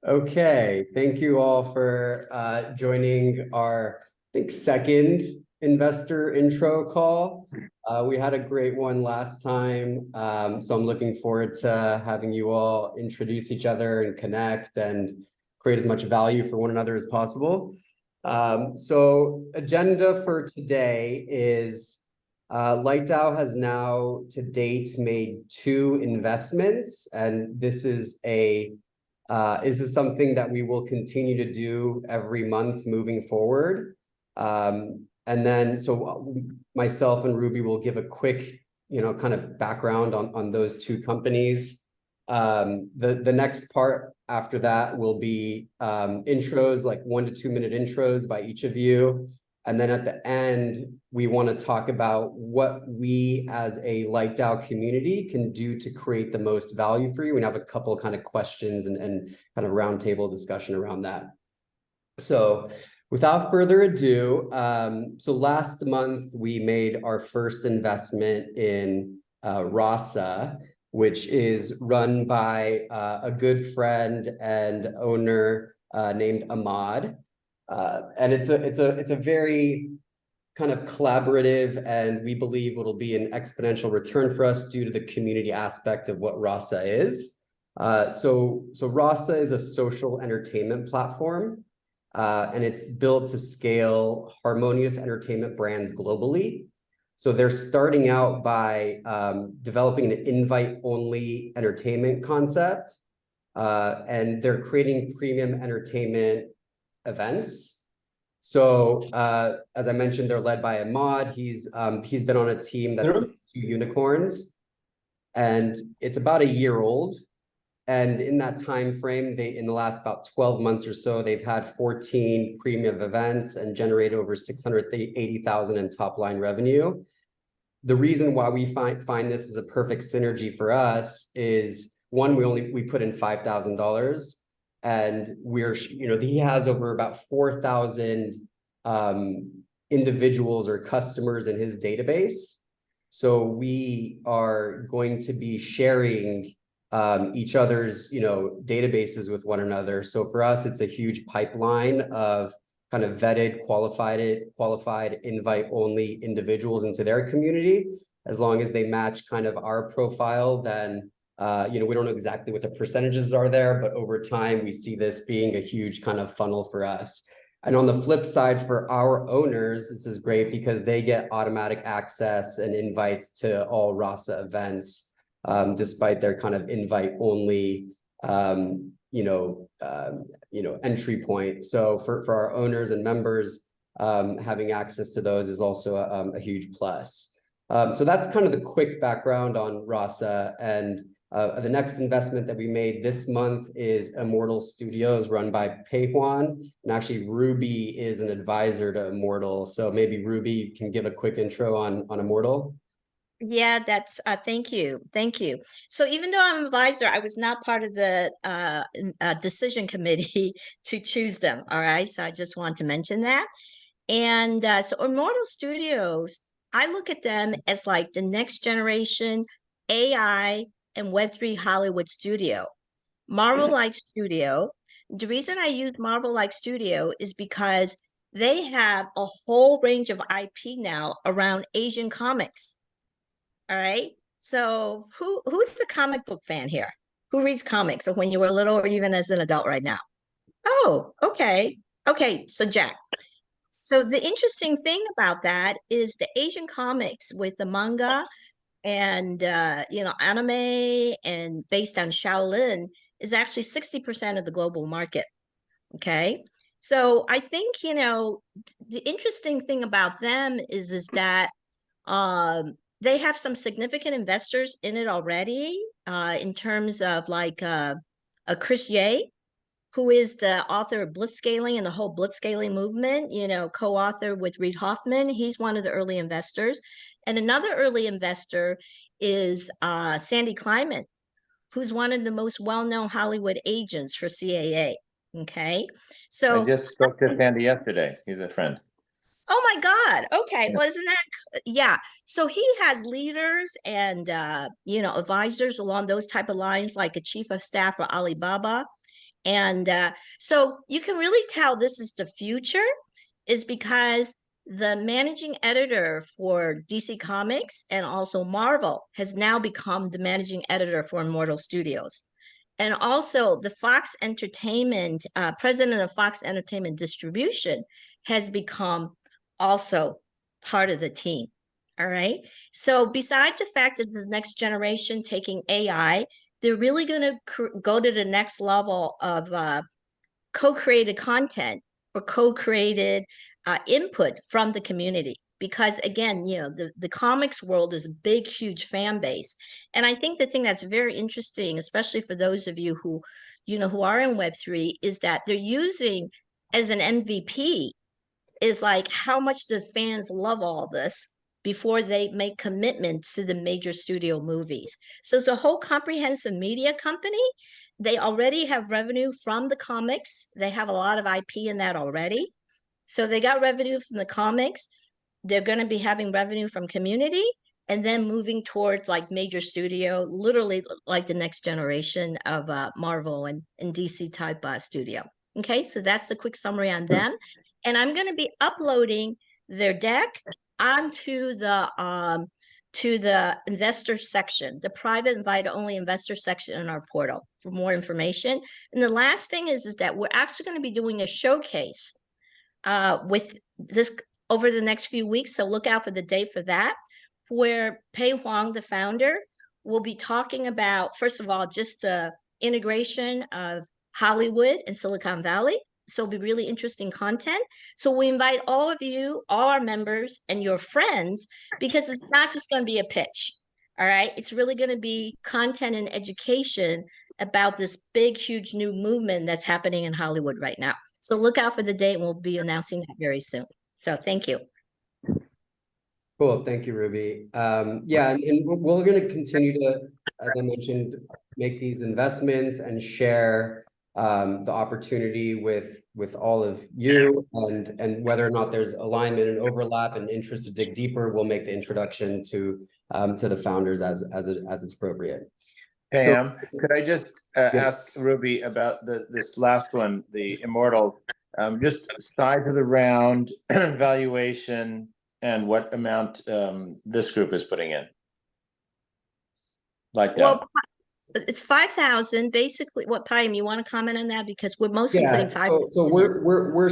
Okay, thank you all for joining our, I think, second investor intro call. We had a great one last time, so I'm looking forward to having you all introduce each other and connect and create as much value for one another as possible. So agenda for today is LightDAO has now to date made 2 investments, and this is something that we will continue to do every month moving forward. And then, so myself and Ruby will give a quick, kind of background on those 2 companies. The next part after that will be intros, like 1 to 2 minute intros by each of you. And then at the end, we want to talk about what we as a LightDAO community can do to create the most value for you. We have a couple kind of questions and kind of roundtable discussion around that. So without further ado, so last month we made our first investment in Rasa, which is run by a good friend and owner named Ahmad. And it's a very kind of collaborative, and we believe it'll be an exponential return for us due to the community aspect of what Rasa is. So Rasa is a social entertainment platform, and it's built to scale harmonious entertainment brands globally. So they're starting out by developing an invite-only entertainment concept, and they're creating premium entertainment events. So as I mentioned, they're led by Ahmad. He's been on a team that's 2 unicorns, and it's about a year old. And in that time frame, in the last about 12 months or so, they've had 14 premium events and generated over 680,000 in top line revenue. The reason why we find this is a perfect synergy for us is, one, we put in $5,000. And he has over about 4,000 individuals or customers in his database. So we are going to be sharing each other's, databases with one another. So for us, it's a huge pipeline of kind of vetted, qualified invite-only individuals into their community. As long as they match kind of our profile, then we don't know exactly what the percentages are there, but over time, we see this being a huge kind of funnel for us. And on the flip side, for our owners, this is great because they get automatic access and invites to all Rasa events, despite their kind of invite-only, entry point. So for our owners and members, having access to those is also a huge plus. So that's kind of the quick background on Rasa. And the next investment that we made this month is Immortal Studios, run by Peihuan. And actually, Ruby is an advisor to Immortal. So maybe Ruby can give a quick intro on Immortal. Yeah, that's thank you. So even though I'm an advisor, I was not part of the decision committee to choose them. All right, so I just want to mention that. And so Immortal Studios, I look at them as like the next generation AI and Web3 Hollywood studio. Marvel Like Studio. The reason I use Marvel Like Studio is because they have a whole range of IP now around Asian comics. All right. So who's a comic book fan here? Who reads comics? So when you were little or even as an adult right now? Oh, okay. Okay, so Jack. So the interesting thing about that is the Asian comics with the manga and anime and based on Shaolin is actually 60% of the global market. Okay. So I think, the interesting thing about them is that they have some significant investors in it already, in terms of like a Chris Ye, who is the author of Blitzscaling and the whole Blitzscaling movement, co-author with Reid Hoffman. He's one of the early investors. And another early investor is Sandy Kleiman, who's one of the most well-known Hollywood agents for CAA. Okay. So I just spoke to Sandy yesterday. He's a friend. Oh my God. Okay. Well, isn't that, yeah. So he has leaders and, advisors along those type of lines, like a chief of staff for Alibaba. And so you can really tell this is the future, is because the managing editor for DC Comics and also Marvel has now become the managing editor for Immortal Studios. And also the Fox Entertainment, president of Fox Entertainment Distribution has become also part of the team. All right. So besides the fact that this next generation taking AI, they're really going to go to the next level of co-created content or co-created input from the community. Because again, you know, the comics world is a big, huge fan base. And I think the thing that's very interesting, especially for those of you who, you know, who are in Web3, is that they're using as an MVP is like how much the fans love all this before they make commitments to the major studio movies. So it's a whole comprehensive media company. They already have revenue from the comics. They have a lot of IP in that already. So they got revenue from the comics. They're going to be having revenue from community and then moving towards like major studio, literally like the next generation of Marvel and DC type studio. Okay, so that's the quick summary on them. And I'm going to be uploading their deck onto the investor section, the private invite-only investor section in our portal for more information. And the last thing is that we're actually going to be doing a showcase with this over the next few weeks. So look out for the date for that, where Pei Huang, the founder, will be talking about, first of all, just the integration of Hollywood and Silicon Valley. So it'll be really interesting content. So we invite all of you, all our members and your friends, because it's not just going to be a pitch. All right. It's really going to be content and education about this big, huge new movement that's happening in Hollywood right now. So look out for the date, and we'll be announcing that very soon. So thank you. Cool. Thank you, Ruby. Yeah, and we're going to continue to, as I mentioned, make these investments and share the opportunity with all of you, and whether or not there's alignment and overlap and interest to dig deeper, we'll make the introduction to the founders as it's appropriate. Pam, could I just ask Ruby about this last one, the Immortal, just size of the round, valuation, and what amount this group is putting in? Like that. Well, it's 5,000 basically. What, Payam, you want to comment on that, because we're mostly putting 5,000. So we're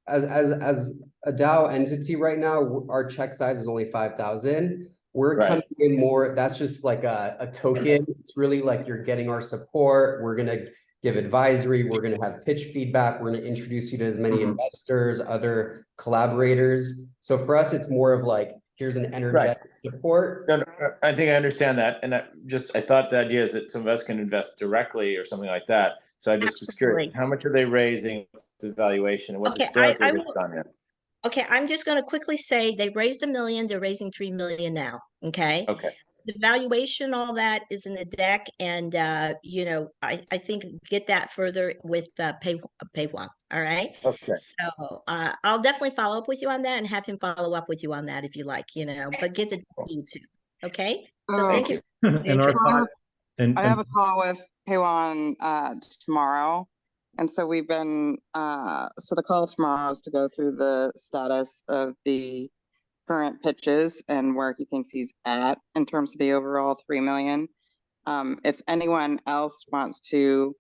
as a DAO entity right now, our check size is only 5,000. We're coming in more. That's just like a token. It's really like you're getting our support. We're gonna give advisory. We're gonna have pitch feedback. We're gonna introduce you to as many investors, other collaborators. So for us, it's more of like, here's an energetic support. No, I think I understand that, and I thought the idea is that some of us can invest directly or something like that. So I just was curious, how much are they raising? What's the valuation? And what's the strategy on it? Okay, I'm just going to quickly say they've raised $1 million. They're raising 3 million now. Okay. Okay. The valuation, all that is in the deck, and you know, I think get that further with Pei Huang. All right. Okay. So I'll definitely follow up with you on that and have him follow up with you on that if you like. You know, but get the YouTube. Okay. So thank you. I have a call with Pei Huang tomorrow. And so we've been, so the call tomorrow is to go through the status of the current pitches and where he thinks he's at in terms of the overall 3 million. If anyone else wants to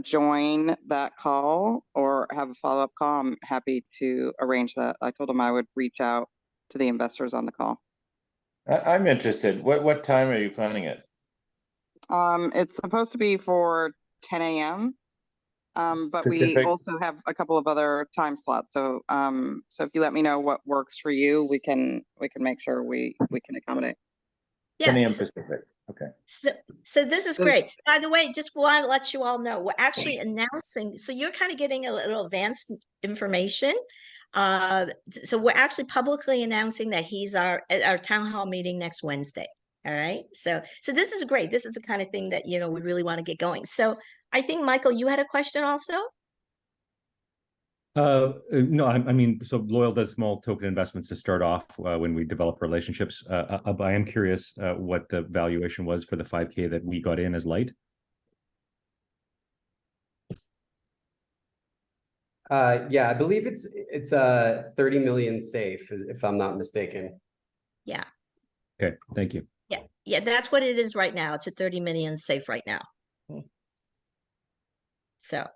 join that call or have a follow-up call, I'm happy to arrange that. I told him I would reach out to the investors on the call. I'm interested. What time are you planning it? It's supposed to be for 10 a.m. But we also have a couple of other time slots. So so if you let me know what works for you, we can make sure we can accommodate. 10 a.m. Pacific. Okay. So this is great. By the way, just want to let you all know, we're actually announcing, so you're kind of getting a little advanced information. So we're actually publicly announcing that he's at our town hall meeting next Wednesday. All right. So this is great. This is the kind of thing that, you know, we really want to get going. So I think, Michael, you had a question also? No, I mean, so Loyal does small token investments to start off when we develop relationships. I am curious what the valuation was for the 5K that we got in as light. Yeah, I believe it's 30 million safe, if I'm not mistaken. Yeah, Okay, thank you. yeah, that's what it is right now. It's a 30 million safe right now. So,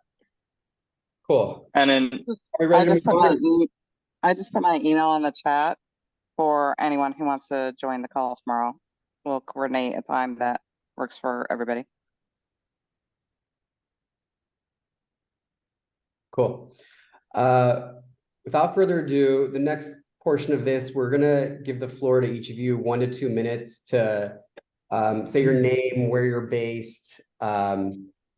Cool. And then Are we I ready to just move put on? I just put my email in the chat for anyone who wants to join the call tomorrow. We'll coordinate a time that works for everybody. Cool. Without further ado, the next portion of this, we're gonna give the floor to each of you 1 to 2 minutes to say your name, where you're based,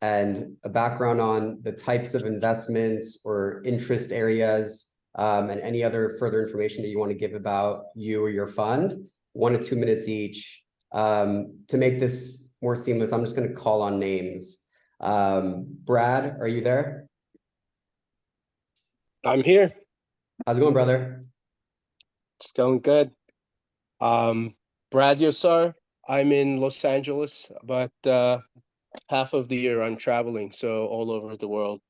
and a background on the types of investments or interest areas, and any other further information that you want to give about you or your fund. 1 to 2 minutes each. To make this more seamless, I'm just going to call on names. Brad, are you there? I'm here. How's it going, brother? It's going good. Brad Yosar. I'm in Los Angeles, but half of the year I'm traveling, so all over the world.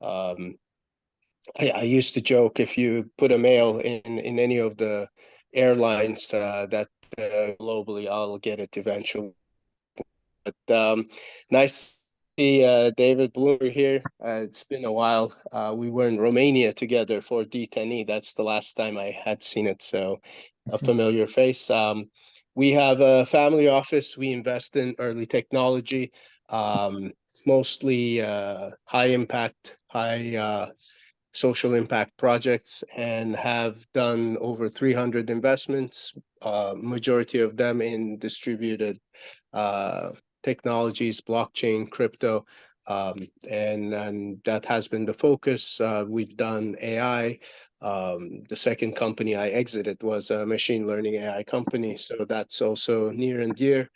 I used to joke if you put a mail in any of the airlines that globally I'll get it eventually. But nice to see David Bloomer here. It's been a while. We were in Romania together for D10E. That's the last time I had seen it, so a familiar face. We have a family office. We invest in early technology, mostly high impact, high social impact projects, and have done over 300 investments, majority of them in distributed technologies, blockchain, crypto, and that has been the focus. We've done AI. The second company I exited was a machine learning AI company, so that's also near and dear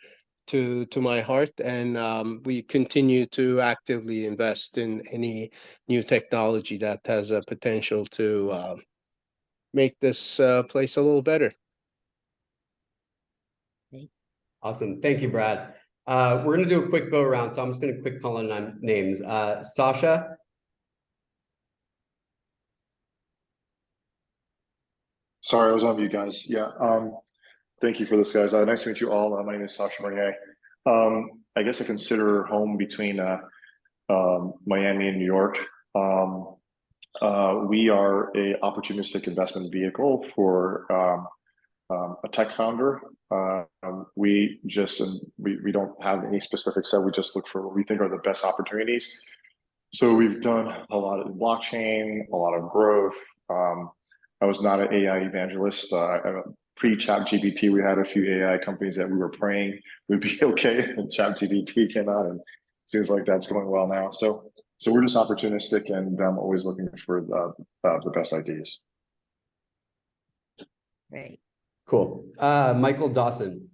to my heart. And we continue to actively invest in any new technology that has a potential to make this place a little better. Awesome. Thank you, Brad. We're going to do a quick go around, so I'm just going to quick call on names. Sasha. Sorry, I was on mute, guys. Yeah. Thank you for this, guys. Nice to meet you all. My name is Sasha Marnier. I guess I consider home between Miami and New York. We are a opportunistic investment vehicle for a tech founder. We don't have any specifics that we just look for what we think are the best opportunities. So we've done a lot of blockchain, a lot of growth. I was not an AI evangelist. Pre-ChatGPT, we had a few AI companies that we were praying would be okay, and ChatGPT came out, and it seems like that's going well now. So we're just opportunistic, and I'm always looking for the best ideas. great. Cool. Michael Dawson.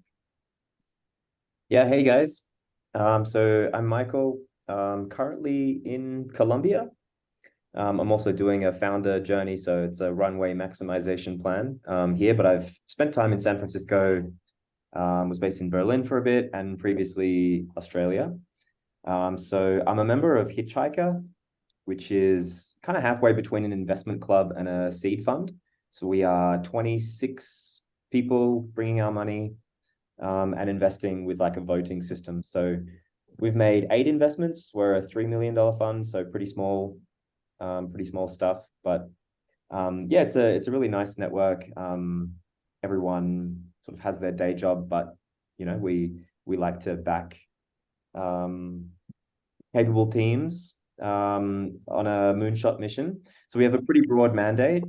Yeah, hey guys. So I'm Michael, currently in Colombia. I'm also doing a founder journey, so it's a runway maximization plan here, but I've spent time in San Francisco, was based in Berlin for a bit, and previously Australia. So I'm a member of Hitchhiker, which is kind of halfway between an investment club and a seed fund. So we are 26 people bringing our money and investing with like a voting system. So we've made 8 investments. We're a $3 million fund, so pretty small stuff. But yeah, it's a really nice network. Everyone sort of has their day job, but you know, we like to back capable teams on a moonshot mission. So we have a pretty broad mandate.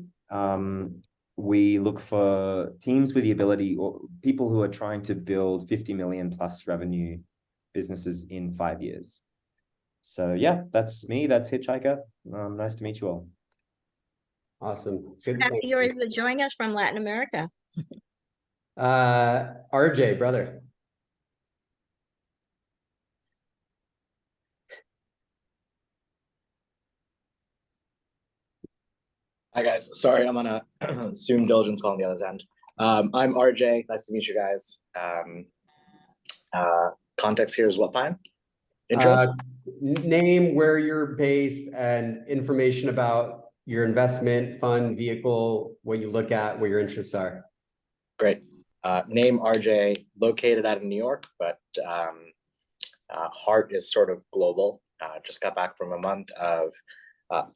We look for teams with the ability, or people who are trying to build 50 million plus revenue businesses in 5 years. So yeah, that's me. That's Hitchhiker. Nice to meet you all. Awesome. So Good. happy you're able to join us from Latin America. RJ, brother. Hi guys, sorry, I'm on a Zoom diligence call on the other end. I'm RJ, nice to meet you guys. Context here is what, Pine? Intros? Name, where you're based, and information about your investment fund vehicle, what you look at, what your interests are. Great. Name RJ, located out of New York, but heart is sort of global. Just got back from a month of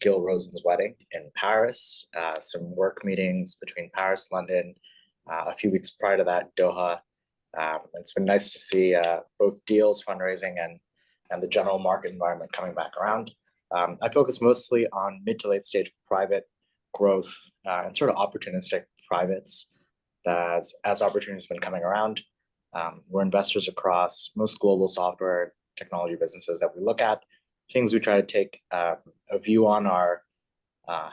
Gil Rosen's wedding in Paris, some work meetings between Paris, London, a few weeks prior to that, Doha. It's been nice to see both deals, fundraising, and the general market environment coming back around. I focus mostly on mid to late stage private growth and sort of opportunistic privates as opportunities have been coming around. We're investors across most global software technology businesses that we look at. Things we try to take a view on are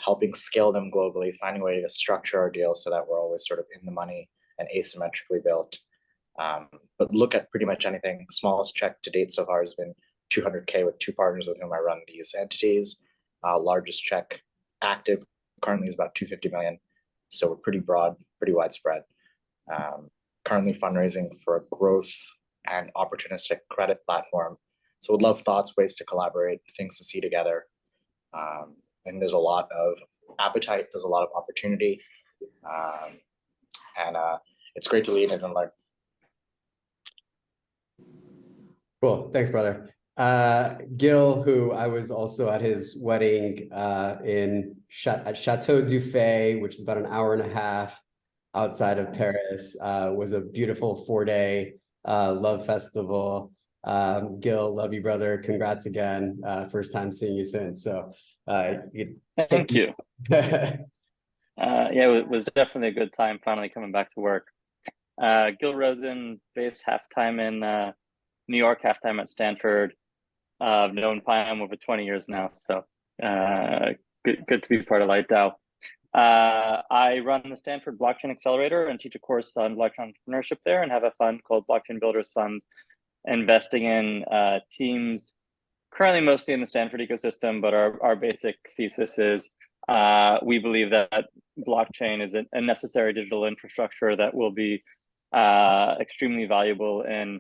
helping scale them globally, finding a way to structure our deals so that we're always sort of in the money and asymmetrically built. But look at pretty much anything. Smallest check to date so far has been $200K with 2 partners with whom I run these entities. Largest check active currently is about 250 million. So we're pretty broad, pretty widespread. Currently fundraising for a growth and opportunistic credit platform. So would love thoughts, ways to collaborate, things to see together. And there's a lot of appetite, there's a lot of opportunity. And it's great to lead in and learn. Cool, thanks, brother. Gil, who I was also at his wedding at Chateau Dufay, which is about an hour and a half outside of Paris, was a beautiful 4-day love festival. Gil, love you, brother. Congrats again. First time seeing you since. So thank you. Yeah, it was definitely a good time finally coming back to work. Gil Rosen, based half-time in New York, half-time at Stanford. I've known Payam over 20 years now, so good to be part of LightDAO. I run the Stanford Blockchain Accelerator and teach a course on blockchain entrepreneurship there, and have a fund called Blockchain Builders Fund, investing in teams currently mostly in the Stanford ecosystem, but our basic thesis is we believe that blockchain is a necessary digital infrastructure that will be extremely valuable in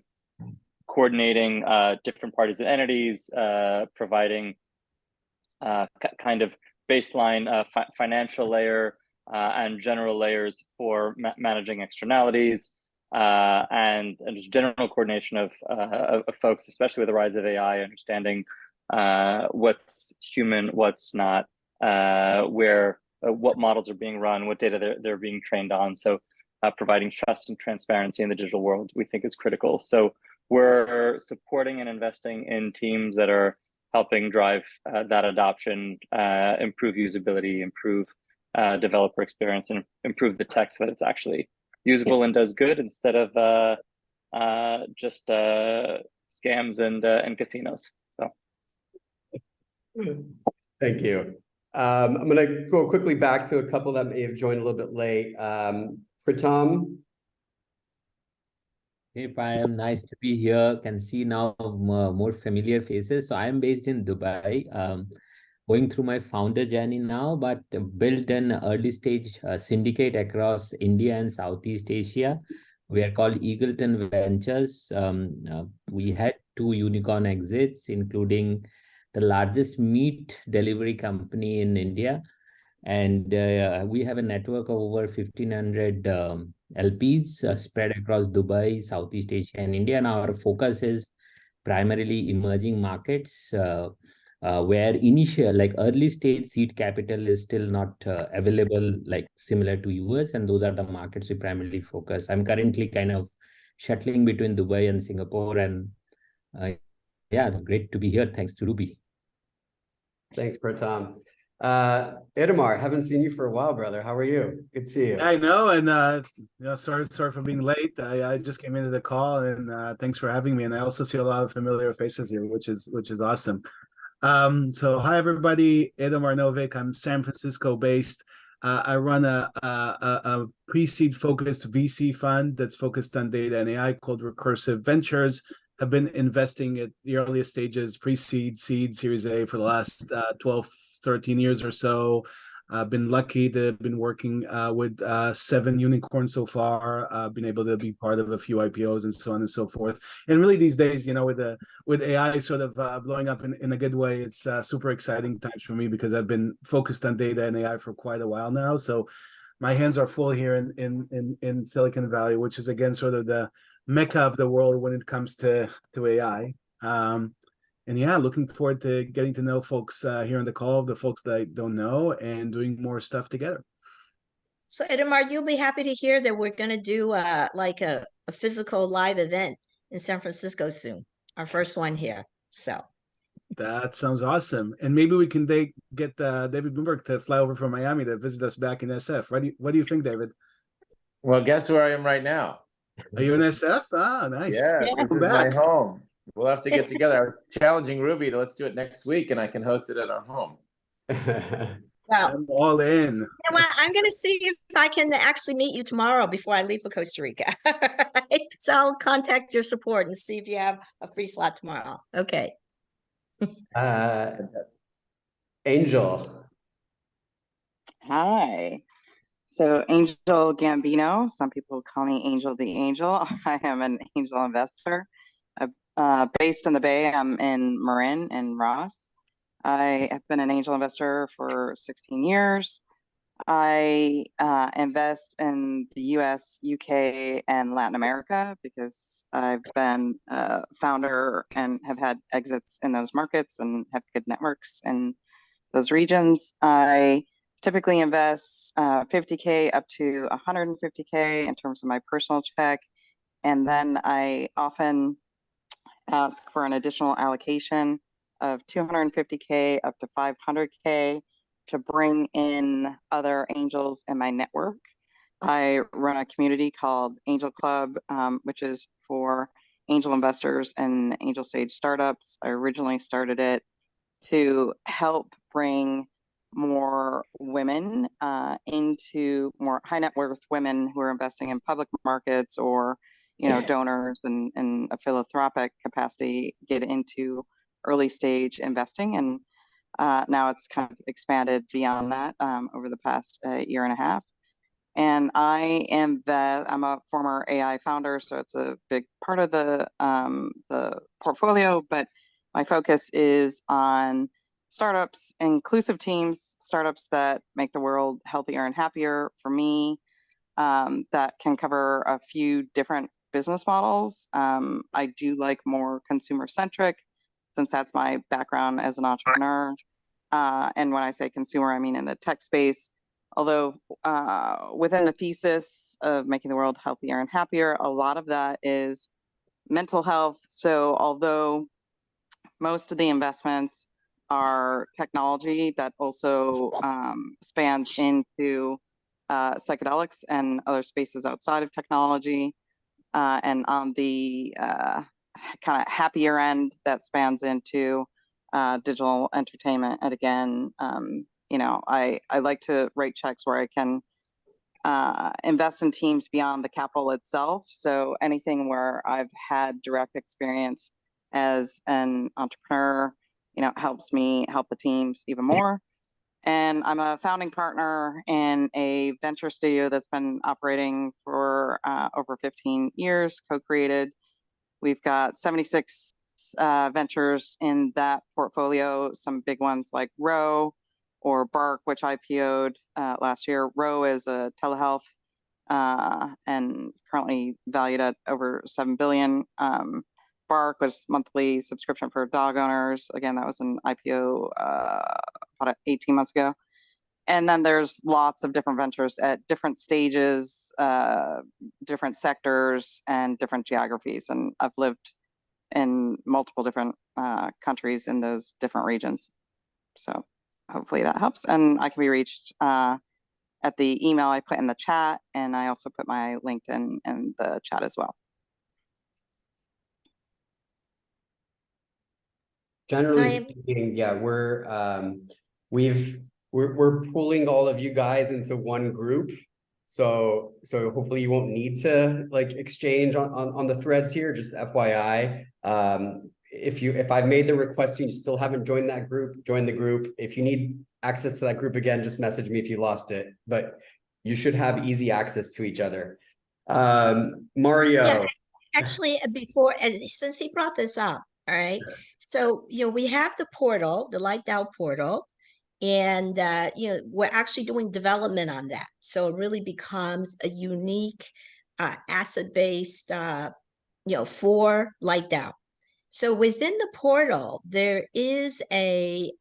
coordinating different parties and entities, providing kind of baseline financial layer and general layers for managing externalities, and just general coordination of folks, especially with the rise of AI, understanding what's human, what's not, what models are being run, what data they're being trained on. So providing trust and transparency in the digital world, we think is critical. So we're supporting and investing in teams that are helping drive that adoption, improve usability, improve developer experience, and improve the tech so that it's actually usable and does good instead of just scams and casinos. So, thank you. I'm going to go quickly back to a couple that may have joined a little bit late. Pratham. Hey, Payam, nice to be here. Can see now more familiar faces. So I'm based in Dubai, going through my founder journey now, but built an early stage syndicate across India and Southeast Asia. We are called Eagleton Ventures. We had 2 unicorn exits, including the largest meat delivery company in India. And we have a network of over 1,500 LPs spread across Dubai, Southeast Asia, and India. And our focus is primarily emerging markets, where initial, like early stage seed capital is still not available, like similar to US. And those are the markets we primarily focus. I'm currently kind of shuttling between Dubai and Singapore. And yeah, great to be here. Thanks to Ruby. Thanks, Pratham. Itamar, haven't seen you for a while, brother. How are you? Good to see you. I know, and sorry for being late. I just came into the call, and thanks for having me. And I also see a lot of familiar faces here, which is awesome. So hi everybody, Itamar Novik. I'm San Francisco based. I run a pre-seed focused VC fund that's focused on data and AI called Recursive Ventures. I've been investing at the earliest stages, pre-seed, seed, Series A for the last 12, 13 years or so. Been lucky to have been working with 7 unicorns so far. Been able to be part of a few IPOs and so on and so forth. And really these days, with AI sort of blowing up in a good way, it's super exciting times for me because I've been focused on data and AI for quite a while now. So my hands are full here in Silicon Valley, which is again sort of the mecca of the world when it comes to AI. And yeah, looking forward to getting to know folks here on the call, the folks that I don't know, and doing more stuff together. So Itamar, you'll be happy to hear that we're going to do like a physical live event in San Francisco soon. Our first one here. So that sounds awesome. And maybe we can get David Bloomberg to fly over from Miami to visit us back in SF. What do you think, David? Well, guess where I am right now? Are you in SF? Ah, nice. Yeah, this is my home. We'll have to get together. I was challenging Ruby to let's do it next week, and I can host it at our home. Well, I'm all in. You know what? I'm going to see if I can actually meet you tomorrow before I leave for Costa Rica. Right? So I'll contact your support and see if you have a free slot tomorrow. Okay. Angel. Hi. So Angel Gambino, some people call me Angel the Angel. I am an angel investor. Based in the Bay, I'm in Marin and Ross. I have been an angel investor for 16 years. I invest in the US, UK, and Latin America because I've been a founder and have had exits in those markets and have good networks in those regions. I typically invest 50K up to 150K in terms of my personal check. And then I often ask for an additional allocation of 250K up to 500K to bring in other angels in my network. I run a community called Angel Club, which is for angel investors and angel stage startups. I originally started it to help bring more women into more high net worth women who are investing in public markets or donors and a philanthropic capacity get into early stage investing. And now it's kind of expanded beyond that over the past year and a half. And I'm a former AI founder, so it's a big part of the portfolio, but my focus is on startups, inclusive teams, startups that make the world healthier and happier for me, that can cover a few different business models. I do like more consumer centric, since that's my background as an entrepreneur. And when I say consumer, I mean in the tech space. Although within the thesis of making the world healthier and happier, a lot of that is mental health. So although most of the investments are technology, that also spans into psychedelics and other spaces outside of technology. And on the kind of happier end, that spans into digital entertainment. And again, I like to write checks where I can invest in teams beyond the capital itself. So anything where I've had direct experience as an entrepreneur, helps me help the teams even more. And I'm a founding partner in a venture studio that's been operating for over 15 years, co-created. We've got 76 ventures in that portfolio, some big ones like Row or Bark, which IPO'd last year. Row is a telehealth and currently valued at over 7 billion. Bark was monthly subscription for dog owners. Again, that was an IPO about 18 months ago. And then there's lots of different ventures at different stages, different sectors, and different geographies. And I've lived in multiple different countries in those different regions. So hopefully that helps. And I can be reached at the email I put in the chat, and I also put my LinkedIn in the chat as well. Generally speaking, yeah, we're pulling all of you guys into one group. So hopefully you won't need to like exchange on the threads here, just FYI. if I've made the request, you still haven't joined that group, join the group. If you need access to that group again, just message me if you lost it, but you should have easy access to each other. Mario. Yeah, actually, before, since he brought this up, all right. So, we have the portal, the Light DAO portal, and, we're actually doing development on that. So it really becomes a unique asset-based, for Light DAO. So within the portal, there is a,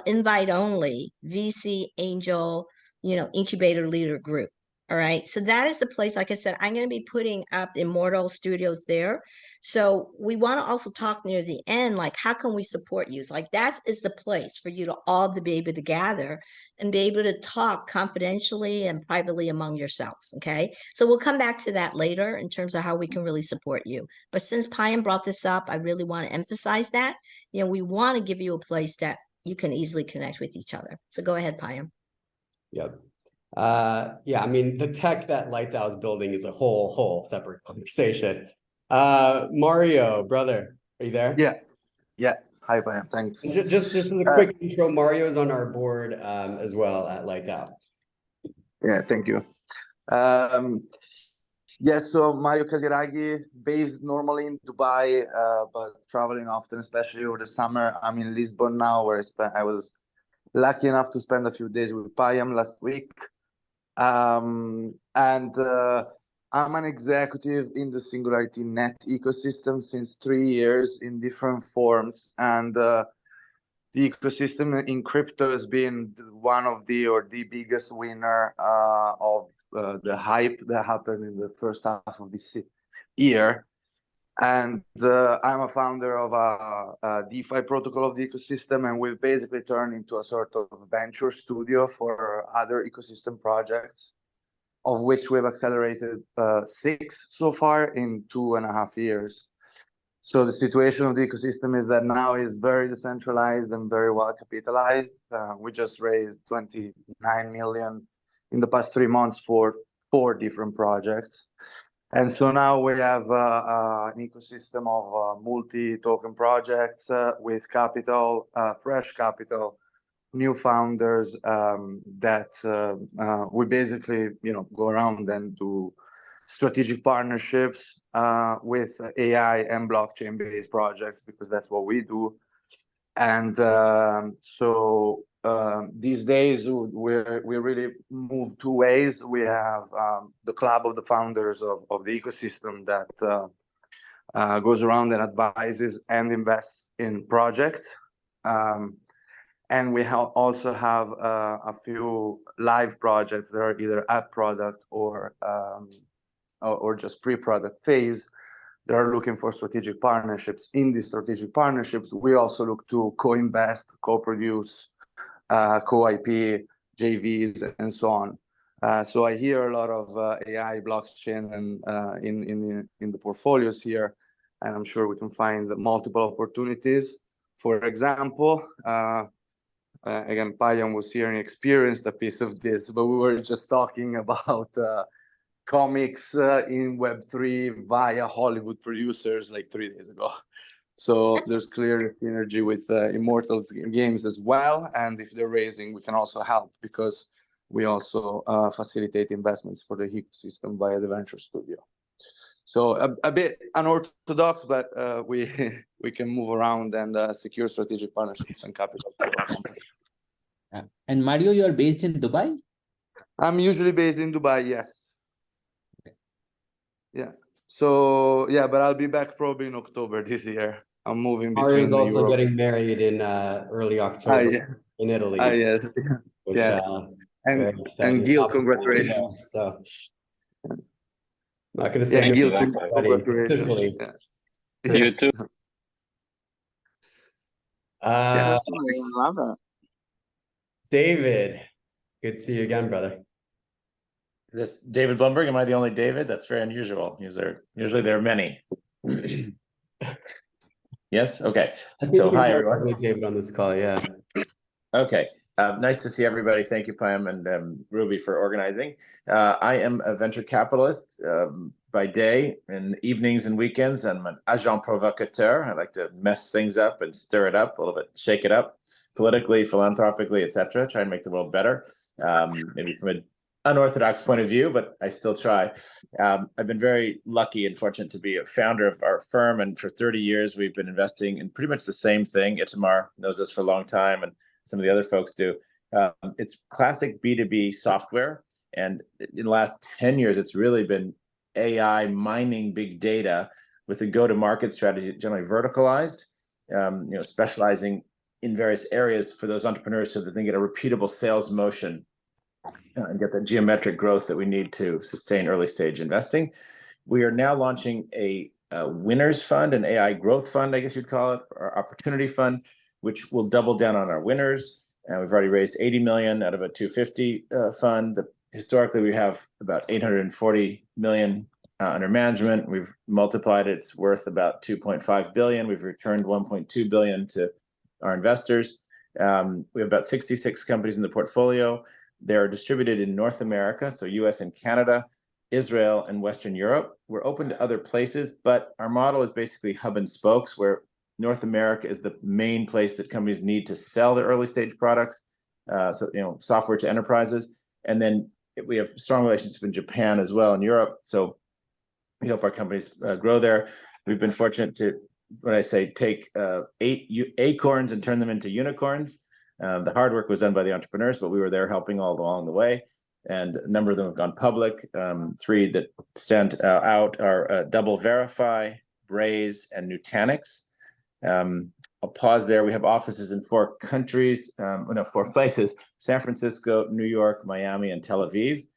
invite only VC angel, incubator leader group. All right. So that is the place, like I said, I'm going to be putting up Immortal Studios there. So we want to also talk near the end, like, how can we support you? Like, that is the place for you to all to be able to gather and be able to talk confidentially and privately among yourselves. Okay. So we'll come back to that later in terms of how we can really support you. But since Payam brought this up, I really want to emphasize that, we want to give you a place that you can easily connect with each other. So go ahead, Payam. Yep. Yeah, I mean, the tech that Light DAO is building is a whole separate conversation. Mario, brother, are you there? Yeah. Hi, Payam. Thanks. Just as a quick intro, Mario is on our board as well at Light DAO. Yeah, thank you. So Mario Casiraghi, based normally in Dubai, but traveling often, especially over the summer. I'm in Lisbon now, where I was lucky enough to spend a few days with Payam last week. I'm an executive in the Singularity Net ecosystem since 3 years in different forms. And the ecosystem in crypto has been one of the biggest winner of the hype that happened in the first half of this year. And I'm a founder of a DeFi protocol of the ecosystem, and we've basically turned into a sort of venture studio for other ecosystem projects, of which we've accelerated 6 so far in 2.5 years. So the situation of the ecosystem is that now is very decentralized and very well capitalized. We just raised 29 million in the past 3 months for 4 different projects. And so now we have an ecosystem of multi-token projects with capital, fresh capital, new founders that we basically, go around and do strategic partnerships with AI and blockchain-based projects, because that's what we do. And these days we really move 2 ways. We have the club of the founders of the ecosystem that goes around and advises and invests in projects. And we also have a few live projects that are either at product or just pre-product phase. They are looking for strategic partnerships. In these strategic partnerships, we also look to co-invest, co-produce, co-IP, JVs, and so on. So I hear a lot of AI, blockchain, and in the portfolios here, and I'm sure we can find multiple opportunities. For example, again, Payam was here and experienced a piece of this, but we were just talking about comics in Web3 via Hollywood producers like 3 days ago. So there's clearly synergy with Immortal Games as well. And if they're raising, we can also help, because we also facilitate investments for the ecosystem via the venture studio. So a bit unorthodox, but we can move around and secure strategic partnerships and capital. And Mario, you are based in Dubai? I'm usually based in Dubai, yes. Yeah. So yeah, but I'll be back probably in October this year. I'm moving between Mario's also Europe. getting married in early October in Italy. Yes. Which, yes. And Gil, congratulations. So I'm not going to say Gil, congratulations. Sicily. Yeah. You too. I love it. David, good to see you again, brother. This David Blumberg, am I the only David? That's very unusual. Usually there are many. Yes? Okay. So hi, everyone. David on this call, yeah. Okay. Nice to see everybody. Thank you, Payam and Ruby, for organizing. I am a venture capitalist by day, and evenings and weekends, I'm an agent provocateur. I like to mess things up and stir it up a little bit, shake it up politically, philanthropically, etc. Try and make the world better. Maybe from an unorthodox point of view, but I still try. I've been very lucky and fortunate to be a founder of our firm, and for 30 years we've been investing in pretty much the same thing. Itamar knows us for a long time, and some of the other folks do. It's classic B2B software, and in the last 10 years, it's really been AI mining big data with a go-to-market strategy, generally verticalized, specializing in various areas for those entrepreneurs so that they get a repeatable sales motion and get the geometric growth that we need to sustain early stage investing. We are now launching a winners fund, an AI growth fund, I guess you'd call it, or opportunity fund, which will double down on our winners. And we've already raised 80 million out of a 250 fund. Historically, we have about 840 million under management. We've multiplied it. It's worth about 2.5 billion. We've returned 1.2 billion to our investors. We have about 66 companies in the portfolio. They're distributed in North America, so US and Canada, Israel, and Western Europe. We're open to other places, but our model is basically hub and spokes, where North America is the main place that companies need to sell their early stage products, software to enterprises. And then we have strong relationships in Japan as well, and Europe. So we hope our companies grow there. We've been fortunate to, take 8 acorns and turn them into unicorns. The hard work was done by the entrepreneurs, but we were there helping all along the way. And a number of them have gone public. 3 that stand out are Double Verify, Braze, and Nutanix. I'll pause there. We have offices in 4 countries, 4 places: San Francisco, New York, Miami, and Tel Aviv.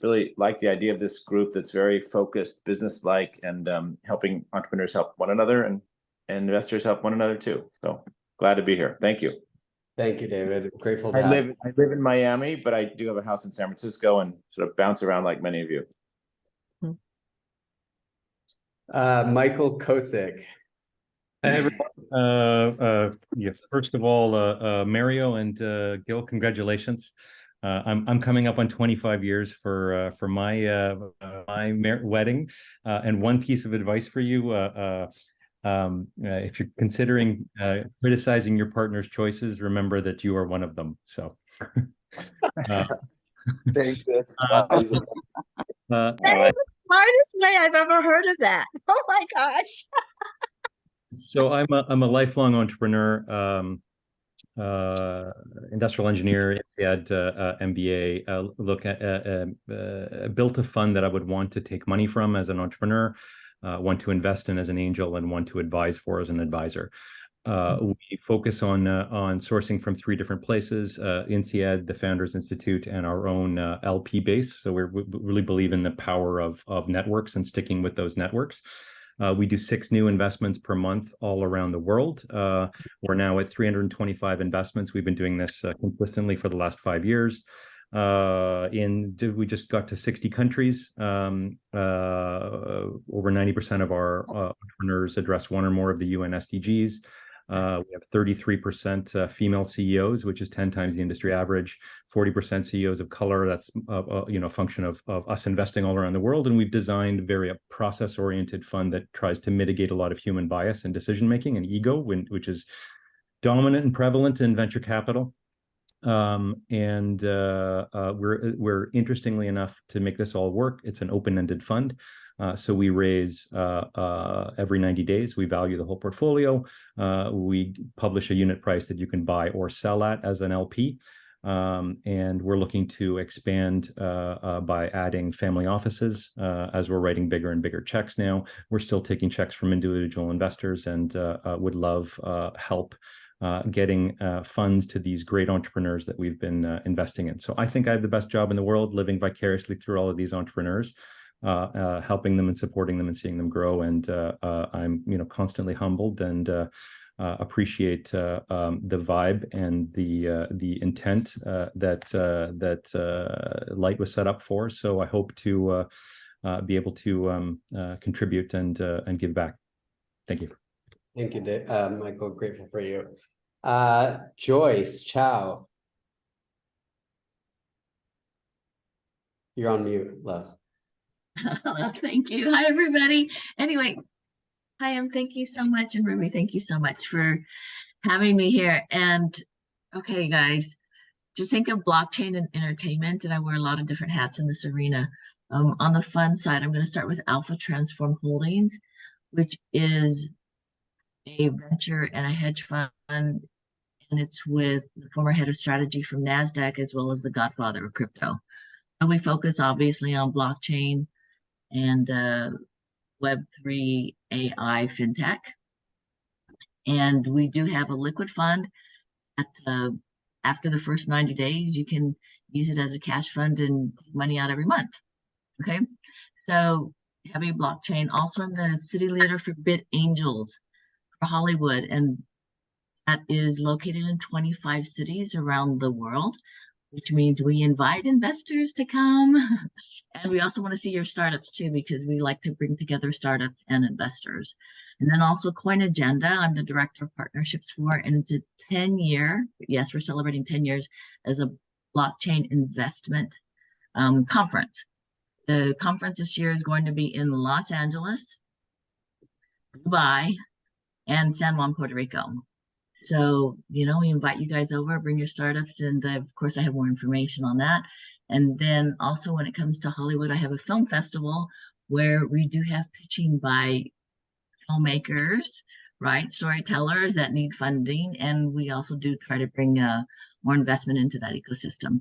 Really like the idea of this group that's very focused, business-like, and helping entrepreneurs help one another, and investors help one another too. So glad to be here. Thank you. Thank you, David. Grateful to I have live in Miami, but I do have a house in San Francisco and sort of bounce around like many of you. Michael Kosick. Hey, everyone. Yes, first of all, Mario and Gil, congratulations. I'm coming up on 25 years for my wedding, and one piece of advice for you: if you're considering criticizing your partner's choices, remember that you are one of them. So, Thank you. That is the smartest way I've ever heard of that. Oh my gosh. So I'm a lifelong entrepreneur, industrial engineer, INSEAD, MBA. Built a fund that I would want to take money from as an entrepreneur, one to invest in as an angel, and one to advise for as an advisor. We focus on sourcing from 3 different places: INSEAD, the Founders Institute, and our own LP base. So we really believe in the power of networks and sticking with those networks. We do 6 new investments per month all around the world. We're now at 325 investments. We've been doing this consistently for the last 5 years. We just got to 60 countries. Over 90% of our entrepreneurs address one or more of the UN SDGs. We have 33% female CEOs, which is 10 times the industry average. 40% CEOs of color. That's a function of us investing all around the world. And we've designed very a process-oriented fund that tries to mitigate a lot of human bias in decision making and ego, which is dominant and prevalent in venture capital. We're interestingly enough, to make this all work, it's an open-ended fund. So we raise every 90 days. We value the whole portfolio. We publish a unit price that you can buy or sell at as an LP. And we're looking to expand by adding family offices as we're writing bigger and bigger checks now. We're still taking checks from individual investors, and would love help getting funds to these great entrepreneurs that we've been investing in. So I think I have the best job in the world, living vicariously through all of these entrepreneurs, helping them and supporting them and seeing them grow. And I'm constantly humbled and appreciate the vibe and the intent that Light was set up for. So I hope to be able to contribute and give back. Thank you. Thank you, Michael. Grateful for you. Joyce Chow. You're on mute, love. Hello, thank you. Hi, everybody. Anyway, thank you so much. And Ruby, thank you so much for having me here. And okay, guys, just think of blockchain and entertainment. And I wear a lot of different hats in this arena. On the fun side, I'm going to start with Alpha Transform Holdings, which is a venture and a hedge fund. And it's with the former head of strategy from NASDAQ, as well as the godfather of crypto. And we focus obviously on blockchain and Web3 AI fintech. And we do have a liquid fund. After the first 90 days, you can use it as a cash fund and take money out every month. Okay, so heavy blockchain. Also, I'm the city leader for Bit Angels for Hollywood, and that is located in 25 cities around the world, which means we invite investors to come. And we also want to see your startups too, because we like to bring together startups and investors. And then also Coin Agenda, I'm the director of partnerships for, and it's a 10-year, yes, we're celebrating 10 years as a blockchain investment conference. The conference this year is going to be in Los Angeles, Dubai, and San Juan, Puerto Rico. So, we invite you guys over, bring your startups, and of course I have more information on that. And then also when it comes to Hollywood, I have a film festival where we do have pitching by filmmakers, right? Storytellers that need funding. And we also do try to bring more investment into that ecosystem.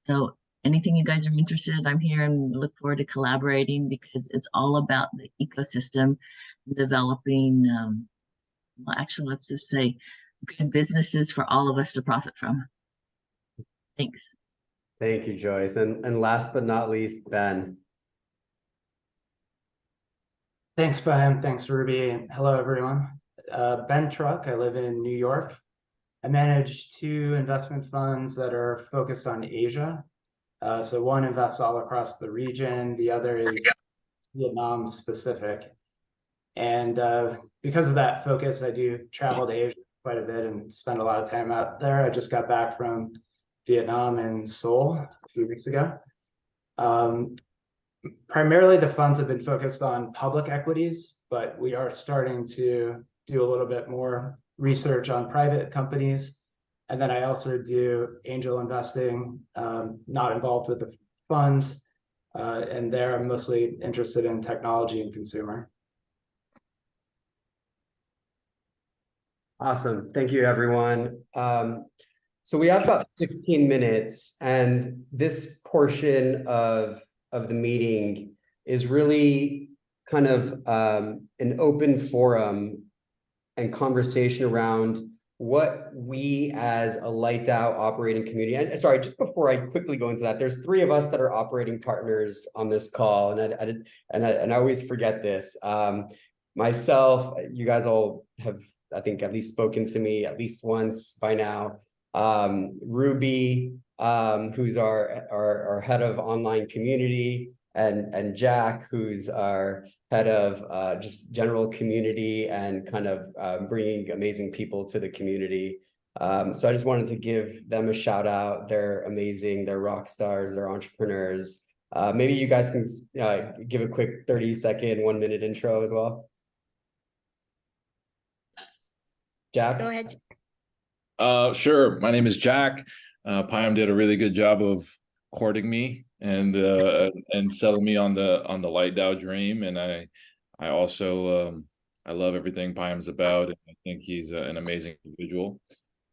So anything you guys are interested in, I'm here and look forward to collaborating, because it's all about the ecosystem, developing, well, actually, let's just say good businesses for all of us to profit from. Thanks. Thank you, Joyce. And last but not least, Ben. Thanks, Ben. Thanks, Ruby. Hello, everyone. Ben Truck. I live in New York. I manage 2 investment funds that are focused on Asia. So one invests all across the region. The other is Vietnam specific. And because of that focus, I do travel to Asia quite a bit and spend a lot of time out there. I just got back from Vietnam and Seoul a few weeks ago. Primarily, the funds have been focused on public equities, but we are starting to do a little bit more research on private companies. And then I also do angel investing, not involved with the funds. And there I'm mostly interested in technology and consumer. Awesome. Thank you, everyone. So we have about 15 minutes, and this portion of the meeting is really kind of an open forum and conversation around what we as a LightDAO operating community, and sorry, just before I quickly go into that, there's 3 of us that are operating partners on this call, and I always forget this. Myself, you guys all have, I think, at least spoken to me at least once by now. Ruby, who's our head of online community, and Jack, who's our head of just general community and kind of bringing amazing people to the community. So I just wanted to give them a shout out. They're amazing. They're rock stars. They're entrepreneurs. Maybe you guys can give a quick 30-second, 1-minute intro as well. Jack? Go ahead. Sure. My name is Jack. Payam did a really good job of courting me and selling me on the LightDAO dream. And I also I love everything Payam's about, and I think he's an amazing individual.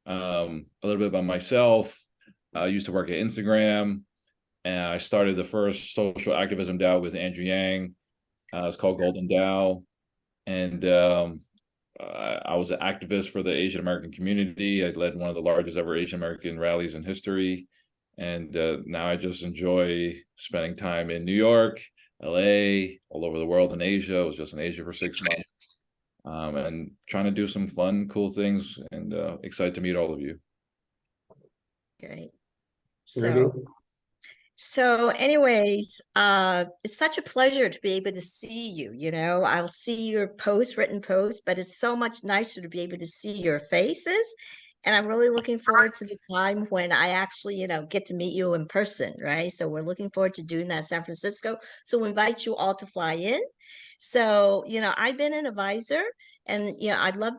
A little bit about myself. I used to work at Instagram, and I started the first social activism DAO with Andrew Yang. It's called Golden DAO, and I was an activist for the Asian American community. I led one of the largest ever Asian American rallies in history. And now I just enjoy spending time in New York, LA, all over the world, in Asia. I was just in Asia for 6 months. And trying to do some fun, cool things, and excited to meet all of you. Great. So anyways, it's such a pleasure to be able to see you. I'll see your written posts, but it's so much nicer to be able to see your faces And I'm really looking forward to the time when I actually, get to meet you in person, right? So we're looking forward to doing that in San Francisco. So we invite you all to fly in. So, I've been an advisor and, I love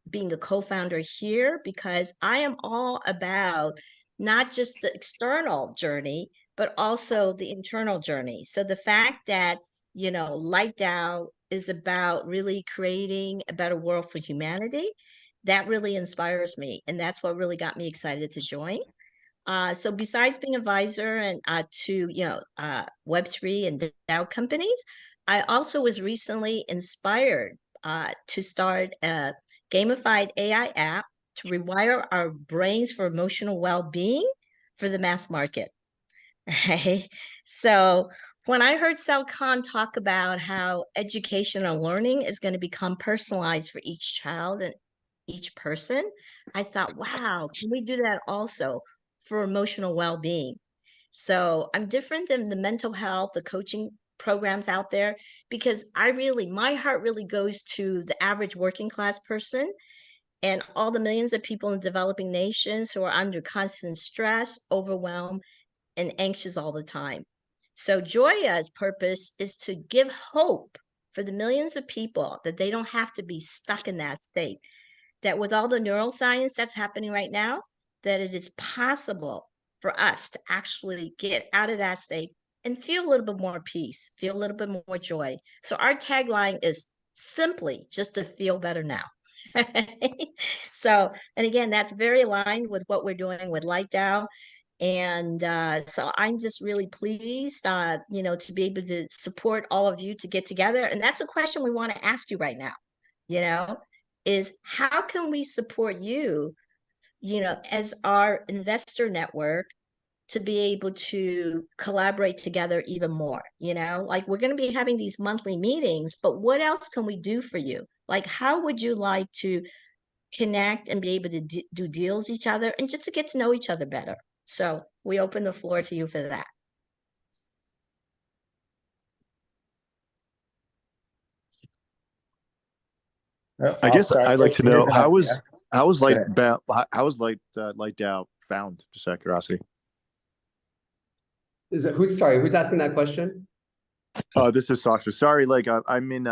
being a co-founder here because I am all about not just the external journey, but also the internal journey. So the fact that, LightDAO is about really creating a better world for humanity, that really inspires me. And that's what really got me excited to join. So besides being advisor and to Web3 and DAO companies, I also was recently inspired to start a gamified AI app to rewire our brains for emotional well-being for the mass market. Right. So when I heard Sal Khan talk about how education and learning is going to become personalized for each child and each person, I thought, wow, can we do that also for emotional well-being? So I'm different than the mental health, the coaching programs out there, because my heart really goes to the average working class person and all the millions of people in developing nations who are under constant stress, overwhelm, and anxious all the time. So Joya's purpose is to give hope for the millions of people that they don't have to be stuck in that state, that with all the neuroscience that's happening right now, that it is possible for us to actually get out of that state and feel a little bit more peace, feel a little bit more joy. So our tagline is simply just to feel better now. So, and again, that's very aligned with what we're doing with LightDAO. And so I'm just really pleased, to be able to support all of you to get together. And that's a question we want to ask you right now, is how can we support you, as our investor network to be able to collaborate together even more, like we're going to be having these monthly meetings, but what else can we do for you? Like, how would you like to connect and be able to do deals each other and just to get to know each other better? So we open the floor to you for that. I guess I'd like to know how was LightDAO found? Just out of curiosity. Who's asking that question? This is Sasha. Sorry, I'm in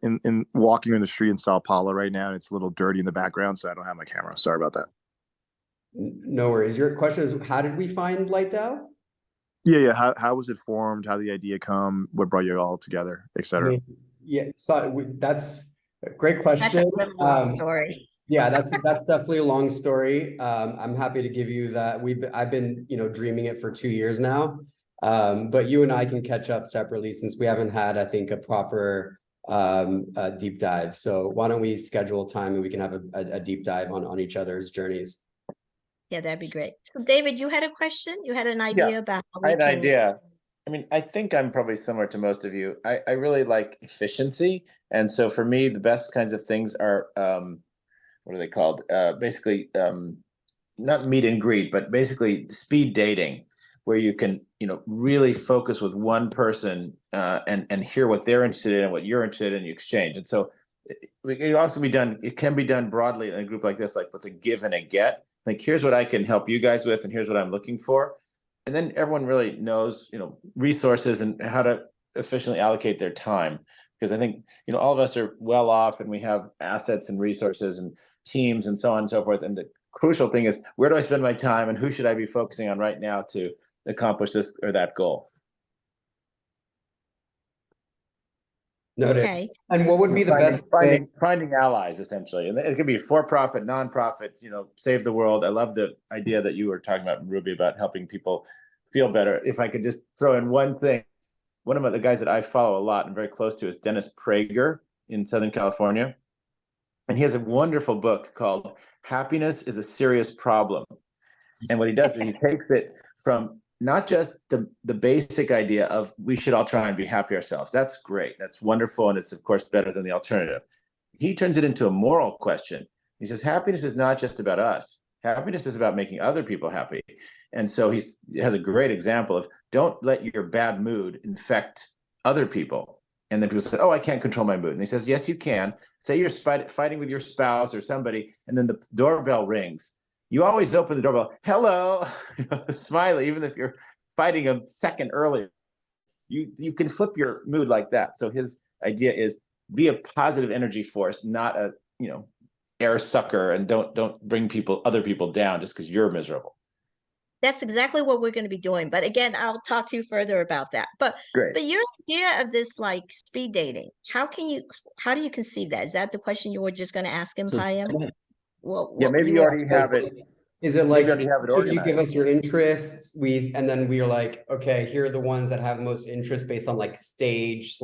in walking in the street in Sao Paulo right now, and it's a little dirty in the background, so I don't have my camera. Sorry about that. No worries. Your question is, how did we find LightDAO? Yeah. How was it formed? How did the idea come? What brought you all together, etc.? So that's a great question. That's a really long story. Yeah, that's definitely a long story. I'm happy to give you that. I've been dreaming it for 2 years now. But you and I can catch up separately since we haven't had, I think, a proper deep dive. So why don't we schedule time and we can have a deep dive on each other's journeys. Yeah, that'd be great. So David, you had a question? You had an idea about how I had an idea. I mean, I think I'm probably similar to most of you. I really like efficiency. And so for me, the best kinds of things are, what are they called? Basically, not meet and greet, but basically speed dating, where you can, really focus with one person and hear what they're interested in and what you're interested in, you exchange. And so it can be done broadly in a group like this, like with a give and a get. Like, here's what I can help you guys with, and here's what I'm looking for. And then everyone really knows, resources and how to efficiently allocate their time. Because I think, all of us are well off and we have assets and resources and teams and so on and so forth. And the crucial thing is, where do I spend my time and who should I be focusing on right now to accomplish this or that goal? Noted. Okay. And what would be the best way? Finding allies, essentially. And it could be for-profit, non-profit, save the world. I love the idea that you were talking about, Ruby, about helping people feel better. If I could just throw in one thing, one of the guys that I follow a lot and very close to is Dennis Prager in Southern California. And he has a wonderful book called Happiness is a Serious Problem. And what he does is he takes it from not just the basic idea of we should all try and be happy ourselves. That's great. That's wonderful. And it's, of course, better than the alternative. He turns it into a moral question. He says, happiness is not just about us. Happiness is about making other people happy. And so he has a great example of don't let your bad mood infect other people. And then people say, oh, I can't control my mood. And he says, yes, you can. Say you're fighting with your spouse or somebody, and then the doorbell rings. You always open the doorbell, hello, smiley, even if you're fighting a second earlier. You can flip your mood like that. So his idea is be a positive energy force, not a air sucker, and don't bring other people down just because you're miserable. That's exactly what we're going to be doing. But again, I'll talk to you further about that. But your idea of this like speed dating, how do you conceive that? Is that the question you were just going to ask him, Payam? Yeah, maybe you already have it. Is it like, so you give us your interests, and then we're like, okay, here are the ones that have most interest based on like stage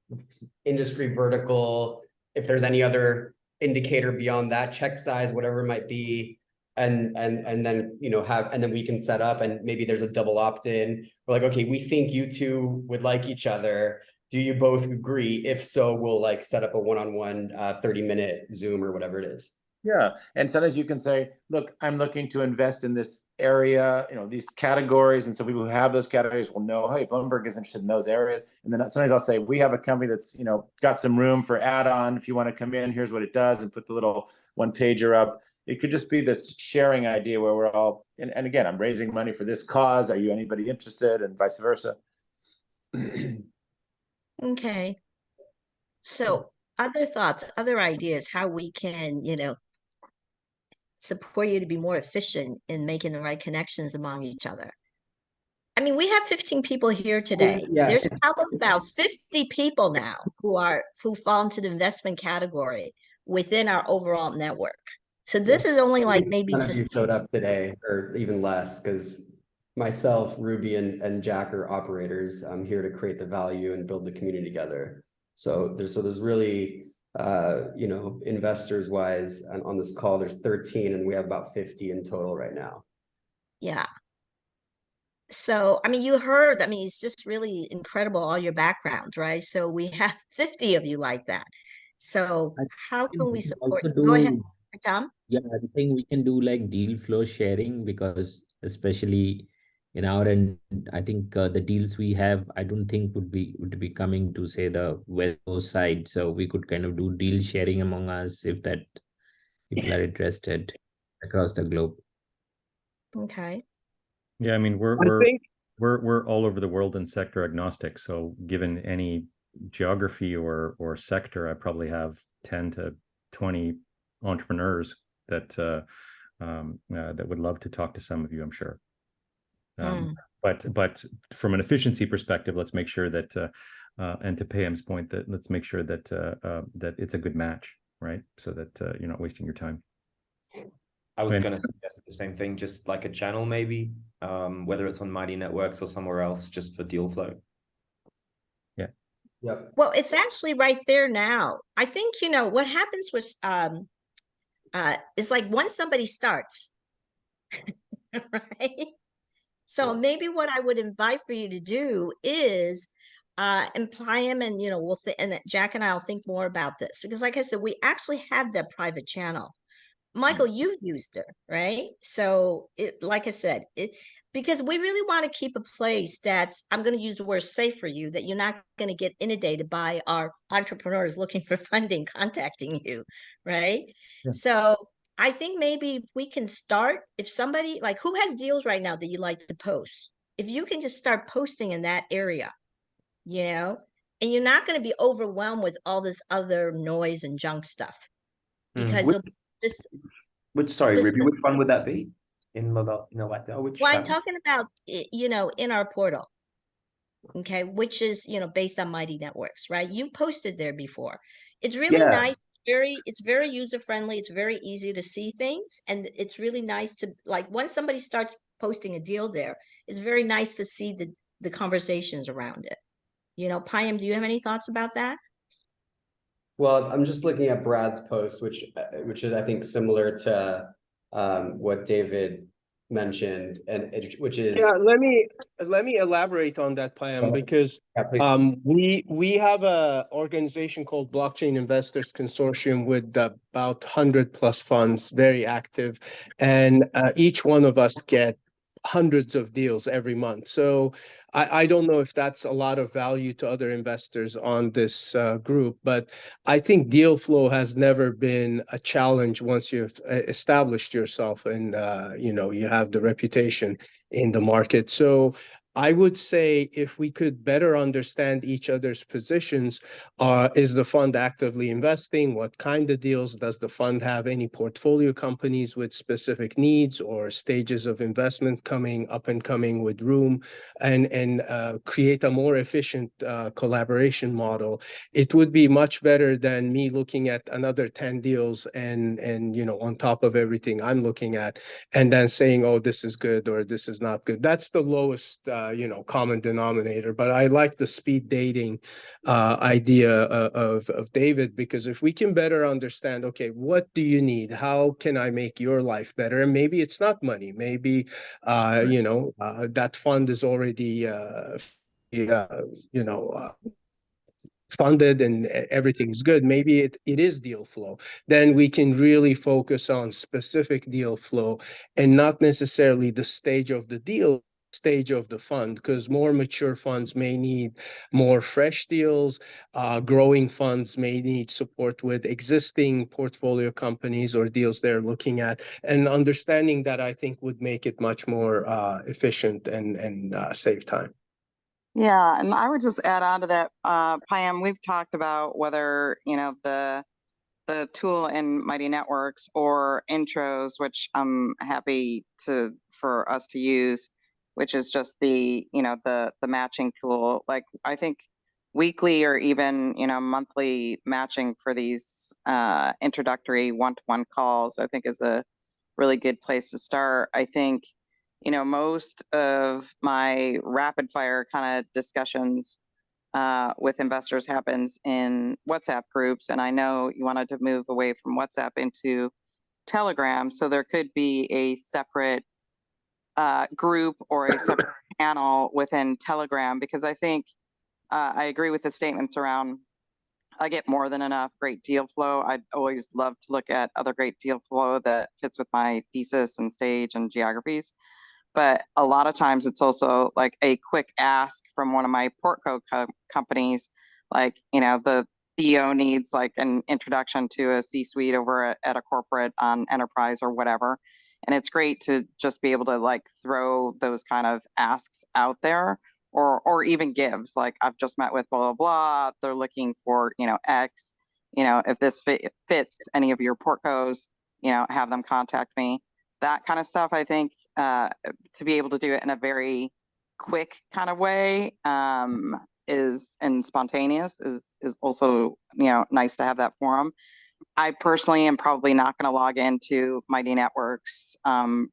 / industry vertical. If there's any other indicator beyond that, check size, whatever it might be. And then, and then we can set up, and maybe there's a double opt-in. We're like, okay, we think you two would like each other. Do you both agree? If so, we'll like set up a one-on-one 30-minute Zoom or whatever it is. Yeah. And sometimes you can say, look, I'm looking to invest in this area, these categories. And so people who have those categories will know, hey, Bloomberg is interested in those areas. And then sometimes I'll say, we have a company that's, got some room for add-on. If you want to come in, here's what it does, and put the little one-pager up. It could just be this sharing idea where we're all, and again, I'm raising money for this cause. Are you anybody interested? And vice versa. Okay. So other thoughts, other ideas, how we can, support you to be more efficient in making the right connections among each other. I mean, we have 15 people here today. Yeah. There's probably about 50 people now who fall into the investment category within our overall network. So this is only like maybe None of just you showed up today, or even less, because myself, Ruby, and Jack are operators. I'm here to create the value and build the community together. So there's really, investors wise on this call, there's 13, and we have about 50 in total right now. Yeah. So, I mean, you heard, it's just really incredible, all your backgrounds, right? So we have 50 of you like that. So how can we support? Go ahead, Tom. Yeah, I think we can do like deal flow sharing, because especially in our end, I think the deals we have, I don't think would be coming to say the West Coast side. So we could kind of do deal sharing among us if that people are interested across the globe. Okay. Yeah, I mean, we're all over the world and sector agnostic. So given any geography or sector, I probably have 10 to 20 entrepreneurs that that would love to talk to some of you, I'm sure. But from an efficiency perspective, let's make sure that and to Payam's point, that let's make sure that that it's a good match, right? So that you're not wasting your time. I was going to suggest the same thing, just like a channel maybe, whether it's on Mighty Networks or somewhere else, just for deal flow. Yeah. Yep. Well, it's actually right there now. I think, what happens with is like once somebody starts, right? So maybe what I would invite for you to do is and Payam, and and Jack and I will think more about this, because like I said, we actually have that private channel. Michael, you've used it, right? So like I said, because we really want to keep a place that's, I'm going to use the word safe for you, that you're not going to get inundated by our entrepreneurs looking for funding, contacting you, right? Yeah. So I think maybe if we can start, if somebody, like, who has deals right now that you like to post? If you can just start posting in that area, and you're not going to be overwhelmed with all this other noise and junk stuff. Because Ruby, which one would that be? In Latvia? Which I'm talking about, in our portal, okay, which is, based on Mighty Networks, right? You posted there before. It's really nice. It's very user-friendly. It's very easy to see things. And it's really nice to, like, once somebody starts posting a deal there, it's very nice to see the conversations around it. Payam, do you have any thoughts about that? Well, I'm just looking at Brad's post, which is, I think, similar to what David mentioned, and which is let me elaborate on that, Payam, because we have a organization called Blockchain Investors Consortium with about 100+ funds, very active, and each one of us get hundreds of deals every month. So I don't know if that's a lot of value to other investors on this group, but I think deal flow has never been a challenge once you've established yourself and you have the reputation in the market. So I would say if we could better understand each other's positions, is the fund actively investing? What kind of deals? Does the fund have any portfolio companies with specific needs or stages of investment up and coming with room, and create a more efficient collaboration model? It would be much better than me looking at another 10 deals and on top of everything I'm looking at, and then saying, oh, this is good or this is not good. That's the lowest common denominator. But I like the speed dating idea of David, because if we can better understand, okay, what do you need? How can I make your life better? And maybe it's not money. Maybe that fund is already funded and everything is good. Maybe it is deal flow. Then we can really focus on specific deal flow and not necessarily the stage of the deal, stage of the fund, because more mature funds may need more fresh deals. Growing funds may need support with existing portfolio companies or deals they're looking at. And understanding that, I think, would make it much more efficient and save time. Yeah, and I would just add on to that, Payam, we've talked about whether, the tool in Mighty Networks or Intros, which I'm happy for us to use, which is just the matching tool. Like, I think weekly or even, monthly matching for these introductory one-to-one calls, I think is a really good place to start. I think most of my rapid fire kind of discussions with investors happens in WhatsApp groups. And I know you wanted to move away from WhatsApp into Telegram. So there could be a separate group or a separate channel within Telegram, because I think I agree with the statements around I get more than enough great deal flow. I'd always love to look at other great deal flow that fits with my thesis and stage and geographies. But a lot of times it's also like a quick ask from one of my Portco companies, like, the CEO needs like an introduction to a C-suite over at a corporate on enterprise or whatever. And it's great to just be able to like throw those kind of asks out there, or even gives, like, I've just met with blah, blah, blah. They're looking for, X, if this fits any of your Portcos, have them contact me. That kind of stuff, I think, to be able to do it in a very quick kind of way and spontaneous is also, nice to have that forum. I personally am probably not going to log into Mighty Networks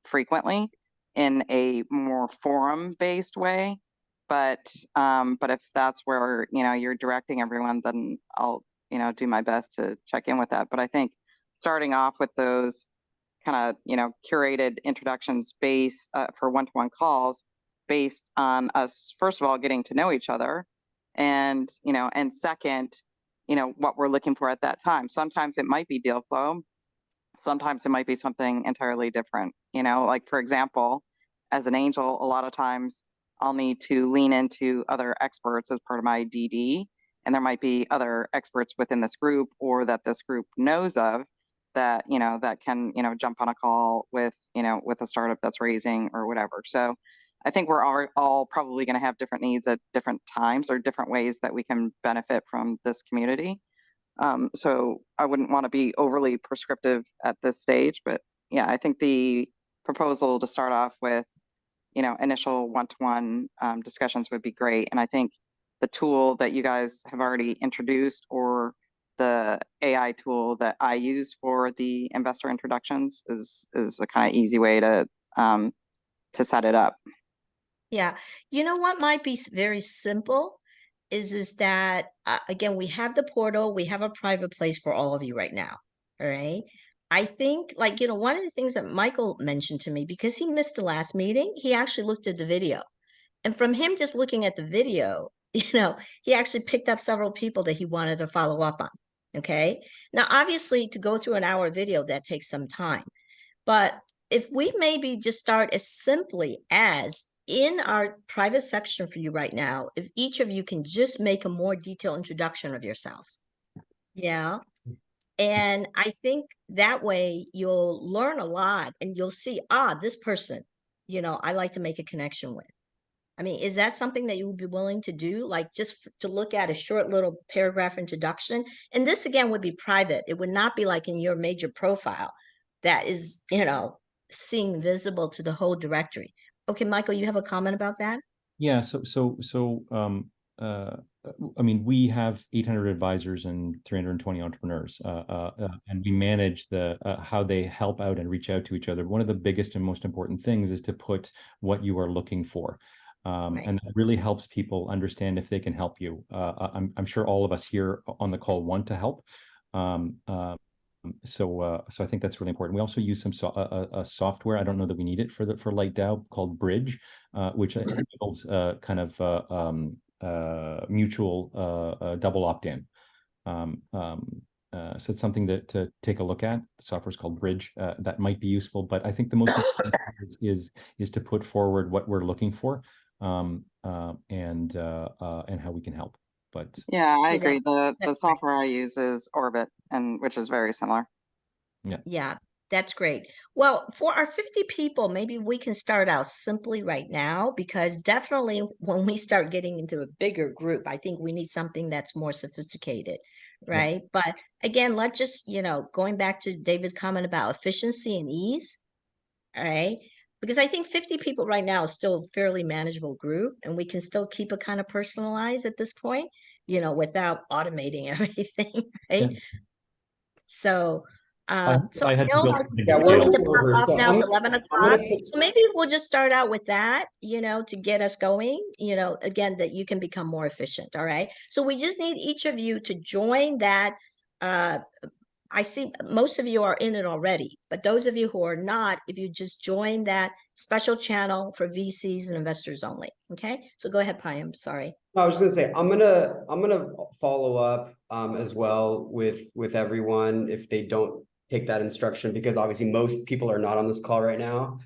frequently in a more forum-based way. But if that's where, you're directing everyone, then I'll, do my best to check in with that. But I think starting off with those kind of, curated introductions based for one-to-one calls based on us, first of all, getting to know each other, and, and second, what we're looking for at that time. Sometimes it might be deal flow. Sometimes it might be something entirely different. Like, for example, as an angel, a lot of times I'll need to lean into other experts as part of my DD. And there might be other experts within this group or that this group knows of that, that can, jump on a call with, with a startup that's raising or whatever. So I think we're all probably going to have different needs at different times or different ways that we can benefit from this community. So I wouldn't want to be overly prescriptive at this stage, but yeah, I think the proposal to start off with, initial one-to-one discussions would be great. And I think the tool that you guys have already introduced, or the AI tool that I use for the investor introductions, is a kind of easy way to set it up. Yeah. What might be very simple is that, again, we have the portal, we have a private place for all of you right now. All right. I think, like, one of the things that Michael mentioned to me, because he missed the last meeting, he actually looked at the video. And from him just looking at the video, he actually picked up several people that he wanted to follow up on. Okay. Now, obviously, to go through an hour video, that takes some time. But if we maybe just start as simply as in our private section for you right now, if each of you can just make a more detailed introduction of yourselves. Yeah. And I think that way you'll learn a lot and you'll see, this person, I like to make a connection with. I mean, is that something that you would be willing to do? Like just to look at a short little paragraph introduction? And this again would be private. It would not be like in your major profile that is, seen visible to the whole directory. Okay, Michael, you have a comment about that? Yeah, I mean, we have 800 advisors and 320 entrepreneurs, and we manage the how they help out and reach out to each other. One of the biggest and most important things is to put what you are looking for. And that really helps people understand if they can help you. I'm sure all of us here on the call want to help. So I think that's really important. We also use some software. I don't know that we need it for Light DAO, called Bridge, which enables kind of mutual double opt-in. So it's something to take a look at. The software is called Bridge. That might be useful, but I think the most important is to put forward what we're looking for, and how we can help. But yeah, I agree. The software I use is Orbit, and which is very similar. Yeah, that's great. Well, for our 50 people, maybe we can start out simply right now, because definitely when we start getting into a bigger group, I think we need something that's more sophisticated, right? Yeah. But again, let's just, going back to David's comment about efficiency and ease, all right? Because I think 50 people right now is still a fairly manageable group, and we can still keep it kind of personalized at this point, without automating everything, right? Yeah. So I had Bill, to I need to pop off now. It's 11 o'clock. So maybe we'll just start out with that, to get us going, again, that you can become more efficient. All right. So we just need each of you to join that. I see most of you are in it already, but those of you who are not, if you just join that special channel for VCs and investors only. Okay. So go ahead, Payam. Sorry. I was just gonna say, I'm gonna follow up as well with everyone if they don't take that instruction, because obviously most people are not on this call right now,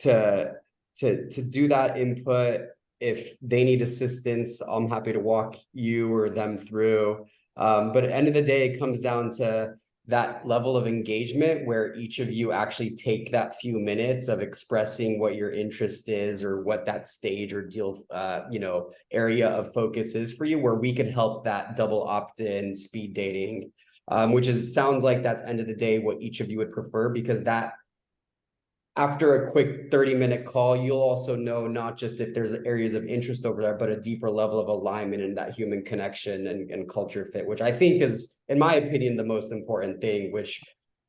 to do that input. If they need assistance, I'm happy to walk you or them through. But at the end of the day, it comes down to that level of engagement where each of you actually take that few minutes of expressing what your interest is or what that stage or deal, area of focus is for you, where we can help that double opt-in speed dating, which sounds like that's end of the day what each of you would prefer, because that after a quick 30-minute call, you'll also know not just if there's areas of interest over there, but a deeper level of alignment and that human connection and culture fit, which I think is, in my opinion, the most important thing, which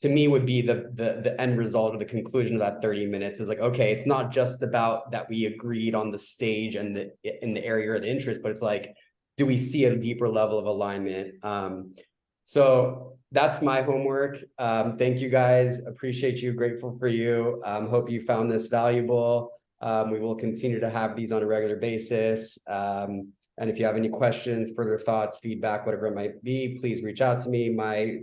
to me would be the end result of the conclusion of that 30 minutes is like, okay, it's not just about that we agreed on the stage and in the area of the interest, but it's like, do we see a deeper level of alignment? So that's my homework. Thank you guys. Appreciate you. Grateful for you. Hope you found this valuable. We will continue to have these on a regular basis. And if you have any questions, further thoughts, feedback, whatever it might be, please reach out to me. My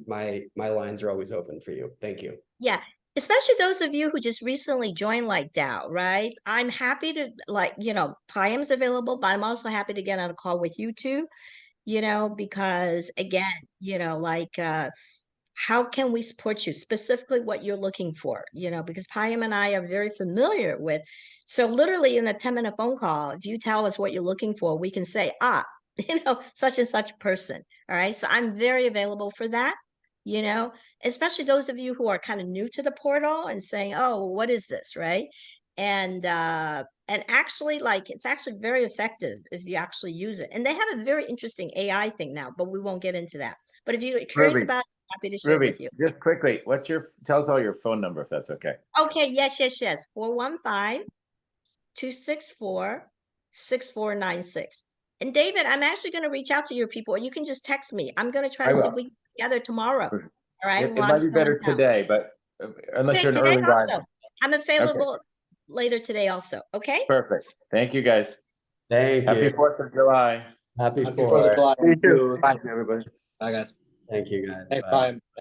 lines are always open for you. Thank you. Yeah. Especially those of you who just recently joined Light DAO, right? I'm happy to Payam's available, but I'm also happy to get on a call with you too. Because again, how can we support you, specifically what you're looking for, because Payam and I are very familiar with. So literally in a 10-minute phone call, if you tell us what you're looking for, we can say, such and such person. All right. So I'm very available for that, especially those of you who are kind of new to the portal and saying, oh, what is this? Right. And actually, it's actually very effective if you actually use it. And they have a very interesting AI thing now, but we won't get into that. But if you're curious about it, I'm happy to share it with you. Just quickly, tell us all your phone number, if that's okay. Okay, yes. 415-264-6496. And David, I'm actually going to reach out to your people, or you can just text me. I'm going to try to see if we can get together tomorrow. All right. It might be better today, but unless you're an early riser. I'm available later today also. Okay. Perfect. Thank you, guys. Thank you. Happy 4th of July. Happy 4th of July. You too. Bye, everybody. Bye, guys. Thank you, guys. Thanks, Bye. bye.